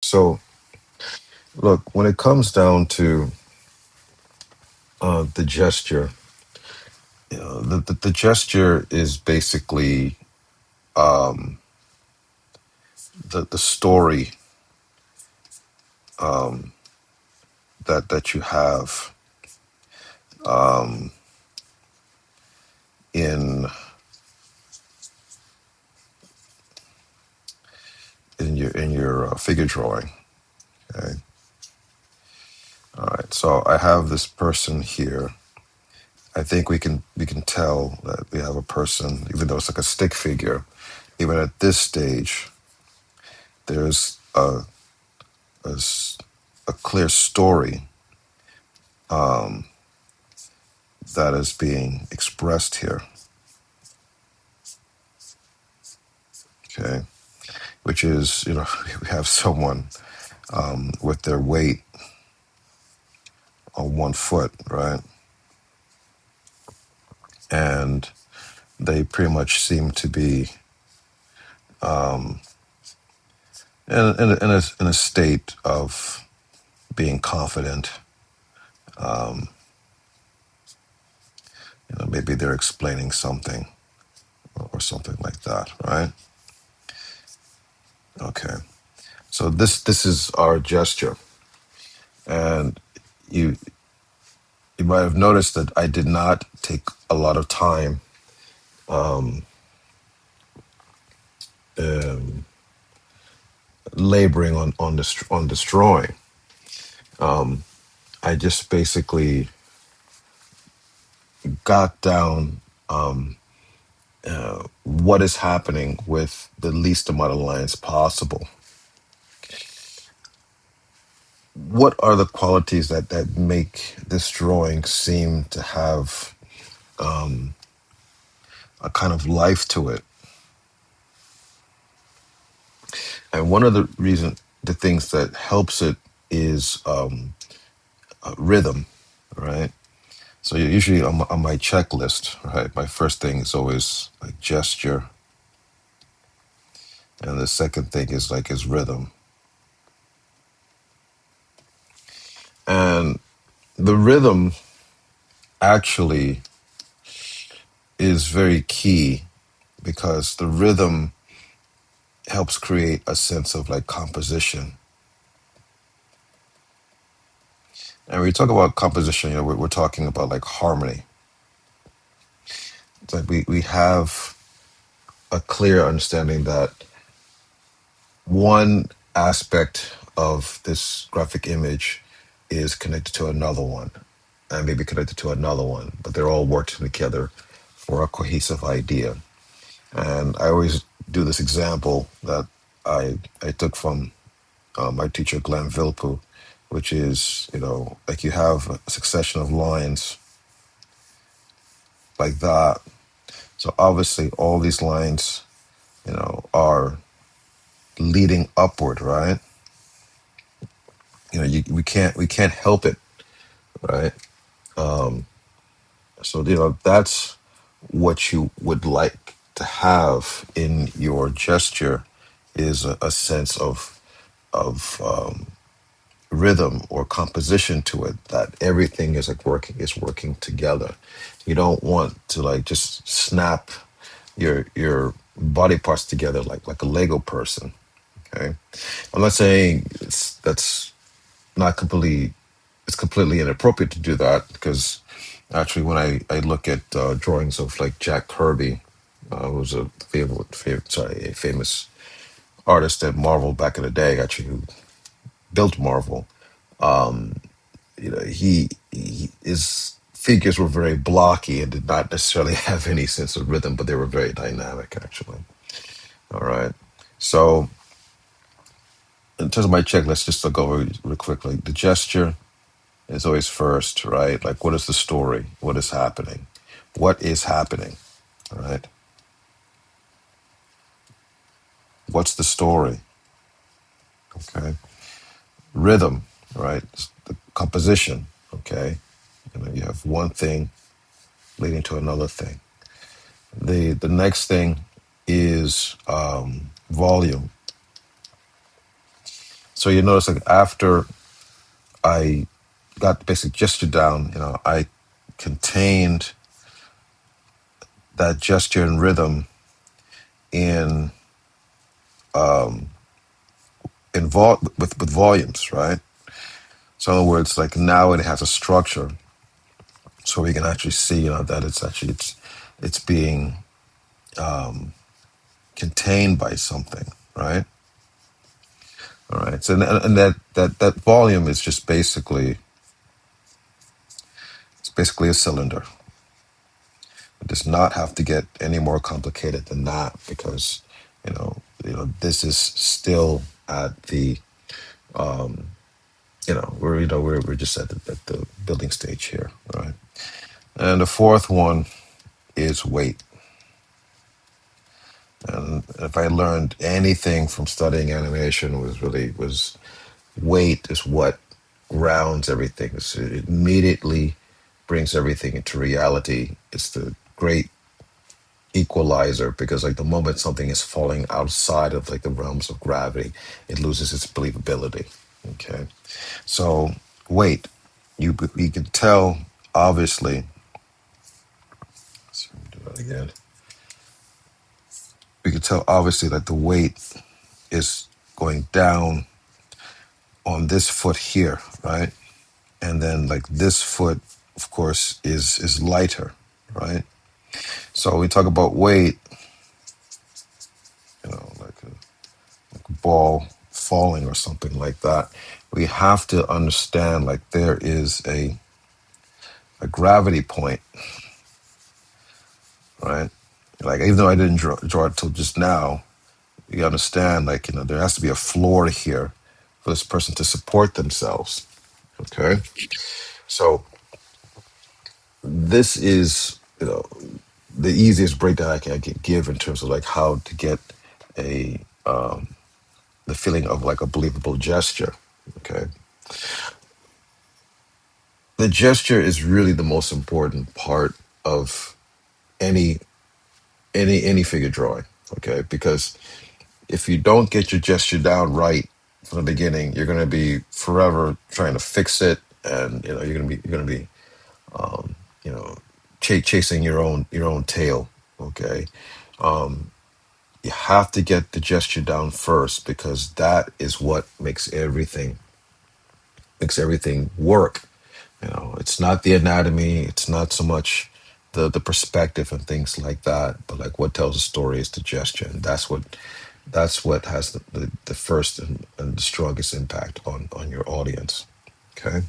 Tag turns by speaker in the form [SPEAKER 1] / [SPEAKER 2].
[SPEAKER 1] So, look, when it comes down to the gesture, the gesture is basically um, the story um, that you have um, in in your figure drawing. Okay, all right. So I have this person here. I think we can tell that we have a person, even though it's like a stick figure. Even at this stage, there's a, s- a clear story um, that is being expressed here. Okay, which is we have someone with their weight on one foot, right, and they pretty much seem to be um, in a state of being confident. Um, maybe they're explaining something or something like that, right? Okay. So this is our gesture, and you you might have noticed that I did not take a lot of time um, um, laboring on this drawing. Um, I just basically got down what is happening with the least amount of lines possible. What are the qualities that make this drawing seem to have um, a kind of life to it? And one of the things that helps it is rhythm, right? So usually on my checklist, right, my first thing is always like gesture, and the second thing is like is rhythm. And the rhythm actually is very key because the rhythm helps create a sense of like composition. And when we talk about composition, we're talking about like harmony. It's like we have a clear understanding that one aspect of this graphic image is connected to another one and maybe connected to another one, but they're all working together for a cohesive idea. And I always do this example that I took from my teacher Glenn Vilppu, which is like you have a succession of lines like that. So obviously all these lines are leading upward, right? We can't help it, right? Um, so that's what you would like to have in your gesture is a sense of rhythm or composition to it, that everything is working together. You don't want to like just snap your body parts together like a Lego person. Okay, I'm not saying that's not completely it's completely inappropriate to do that, because actually when I look at drawings of like Jack Kirby, who's a famous artist at Marvel back in the day, actually, who built Marvel. um his figures were very blocky and did not necessarily have any sense of rhythm, but they were very dynamic actually. All right. So in terms of my checklist, just to go over real quickly, the gesture is always first, right? Like, what is the story? What is happening? What is happening? All right. What's the story? Okay. Rhythm, right? The composition. Okay. You have one thing leading to another thing. The next thing is volume. So you notice like after I got the basic gesture down, I contained that gesture and rhythm in um with volumes, right? So in other words, like now it has a structure, so we can actually see, that it's being um, contained by something, right? All right. So and that volume is just basically a cylinder. It does not have to get any more complicated than that because this is still at the um, we're just at the building stage here, right? And the fourth one is weight. And if I learned anything from studying animation was weight is what grounds everything. So it immediately brings everything into reality. It's the great equalizer because like the moment something is falling outside of like the realms of gravity, it loses its believability. Okay. So weight, you can tell obviously. Let's do that again. We can tell obviously that the weight is going down on this foot here, right? And then like this foot, of course, is lighter, right? So we talk about weight, like a ball falling or something like that. We have to understand like there is a gravity point, right? Like even though I didn't draw it till just now, you understand like there has to be a floor here for this person to support themselves. Okay, so this is the easiest breakdown I can give in terms of like how to get a the feeling of like a believable gesture. Okay, the gesture is really the most important part of any any figure drawing. Okay, because if you don't get your gesture down right from the beginning, you're going to be forever trying to fix it, and you're going to be um, you know chasing your own tail. Okay, um, you have to get the gesture down first because that is what makes everything work. It's not the anatomy, it's not so much the perspective and things like that, but like what tells a story is the gesture, and that's what has the first and the strongest impact on your audience. Okay.